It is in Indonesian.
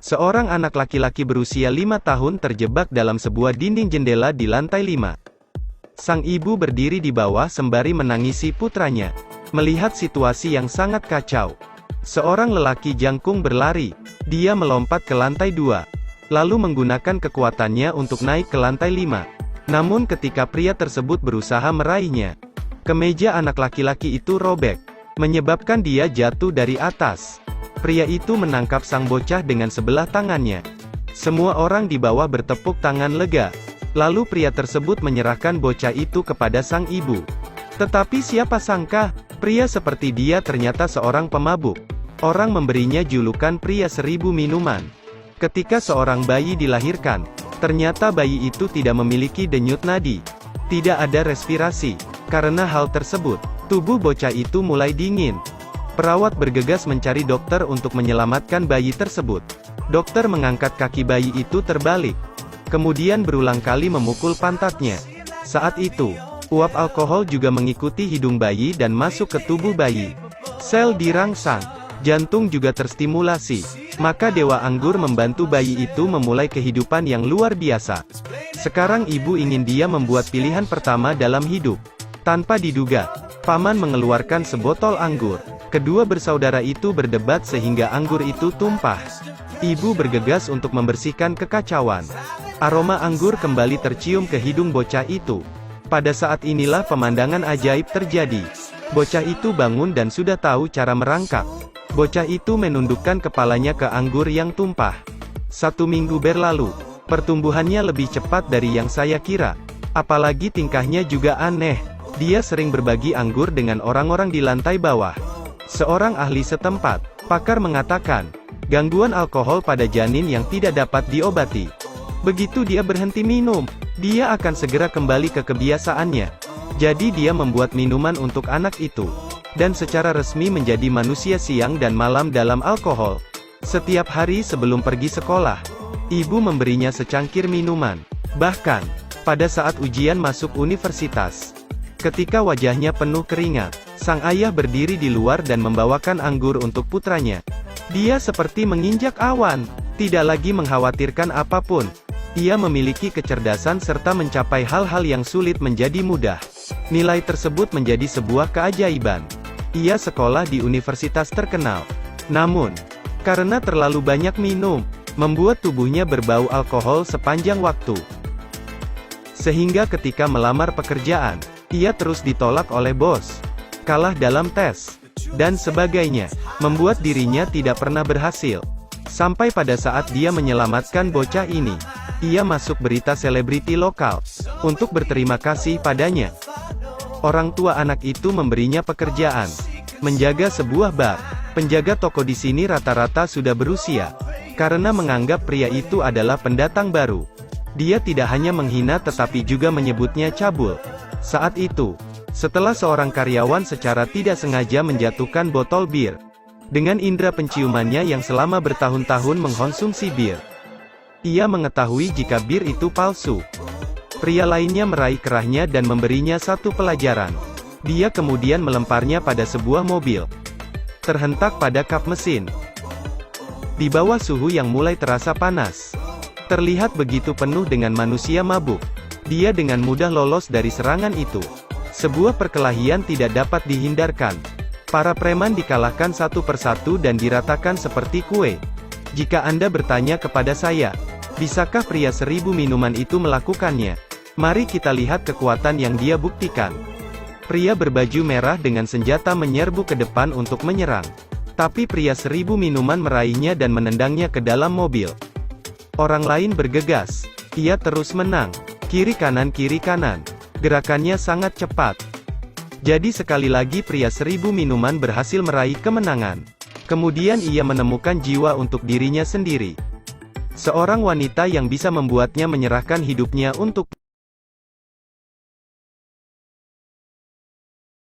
Seorang anak laki-laki berusia 5 tahun terjebak dalam sebuah dinding jendela di lantai 5. Sang ibu berdiri di bawah sembari menangisi putranya. Melihat situasi yang sangat kacau, seorang lelaki jangkung berlari. Dia melompat ke lantai 2, lalu menggunakan kekuatannya untuk naik ke lantai 5. Namun ketika pria tersebut berusaha meraihnya, kemeja anak laki-laki itu robek, menyebabkan dia jatuh dari atas. Pria itu menangkap sang bocah dengan sebelah tangannya. Semua orang di bawah bertepuk tangan lega. Lalu pria tersebut menyerahkan bocah itu kepada sang ibu. Tetapi siapa sangka, pria seperti dia ternyata seorang pemabuk. Orang memberinya julukan pria 1000 minuman. Ketika seorang bayi dilahirkan, ternyata bayi itu tidak memiliki denyut nadi. Tidak ada respirasi. Karena hal tersebut, tubuh bocah itu mulai dingin. Perawat bergegas mencari dokter untuk menyelamatkan bayi tersebut. Dokter mengangkat kaki bayi itu terbalik, kemudian berulang kali memukul pantatnya. Saat itu, uap alkohol juga mengikuti hidung bayi dan masuk ke tubuh bayi. Sel dirangsang, jantung juga terstimulasi. Maka Dewa Anggur membantu bayi itu memulai kehidupan yang luar biasa. Sekarang ibu ingin dia membuat pilihan pertama dalam hidup. Tanpa diduga, paman mengeluarkan sebotol anggur. Kedua bersaudara itu berdebat sehingga anggur itu tumpah. Ibu bergegas untuk membersihkan kekacauan. Aroma anggur kembali tercium ke hidung bocah itu. Pada saat inilah pemandangan ajaib terjadi. Bocah itu bangun dan sudah tahu cara merangkak. Bocah itu menundukkan kepalanya ke anggur yang tumpah. 1 minggu berlalu. Pertumbuhannya lebih cepat dari yang saya kira. Apalagi tingkahnya juga aneh. Dia sering berbagi anggur dengan orang-orang di lantai bawah. Seorang ahli setempat, pakar mengatakan, gangguan alkohol pada janin yang tidak dapat diobati. Begitu dia berhenti minum, dia akan segera kembali ke kebiasaannya. Jadi dia membuat minuman untuk anak itu. Dan secara resmi menjadi manusia siang dan malam dalam alkohol. Setiap hari sebelum pergi sekolah, ibu memberinya secangkir minuman. Bahkan, pada saat ujian masuk universitas, ketika wajahnya penuh keringat, sang ayah berdiri di luar dan membawakan anggur untuk putranya. Dia seperti menginjak awan, tidak lagi mengkhawatirkan apapun. Ia memiliki kecerdasan serta mencapai hal-hal yang sulit menjadi mudah. Nilai tersebut menjadi sebuah keajaiban. Ia sekolah di universitas terkenal. Namun, karena terlalu banyak minum, membuat tubuhnya berbau alkohol sepanjang waktu. Sehingga ketika melamar pekerjaan, ia terus ditolak oleh bos, kalah dalam tes, dan sebagainya, membuat dirinya tidak pernah berhasil. Sampai pada saat dia menyelamatkan bocah ini, ia masuk berita selebriti lokal, untuk berterima kasih padanya. Orang tua anak itu memberinya pekerjaan, menjaga sebuah bar. Penjaga toko di sini rata-rata sudah berusia, karena menganggap pria itu adalah pendatang baru. Dia tidak hanya menghina tetapi juga menyebutnya cabul. Saat itu, setelah seorang karyawan secara tidak sengaja menjatuhkan botol bir, dengan indera penciumannya yang selama bertahun-tahun mengkonsumsi bir, ia mengetahui jika bir itu palsu. Pria lainnya meraih kerahnya dan memberinya satu pelajaran. Dia kemudian melemparnya pada sebuah mobil, terhentak pada kap mesin. Di bawah suhu yang mulai terasa panas, terlihat begitu penuh dengan manusia mabuk. Dia dengan mudah lolos dari serangan itu. Sebuah perkelahian tidak dapat dihindarkan. Para preman dikalahkan satu persatu dan diratakan seperti kue. Jika Anda bertanya kepada saya, bisakah pria 1000 minuman itu melakukannya? Mari kita lihat kekuatan yang dia buktikan. Pria berbaju merah dengan senjata menyerbu ke depan untuk menyerang. Tapi pria 1000 minuman meraihnya dan menendangnya ke dalam mobil. Orang lain bergegas. Ia terus menang. Kiri kanan. Gerakannya sangat cepat. Jadi sekali lagi pria 1000 minuman berhasil meraih kemenangan. Kemudian ia menemukan jiwa untuk dirinya sendiri. Seorang wanita yang bisa membuatnya menyerahkan hidupnya untuk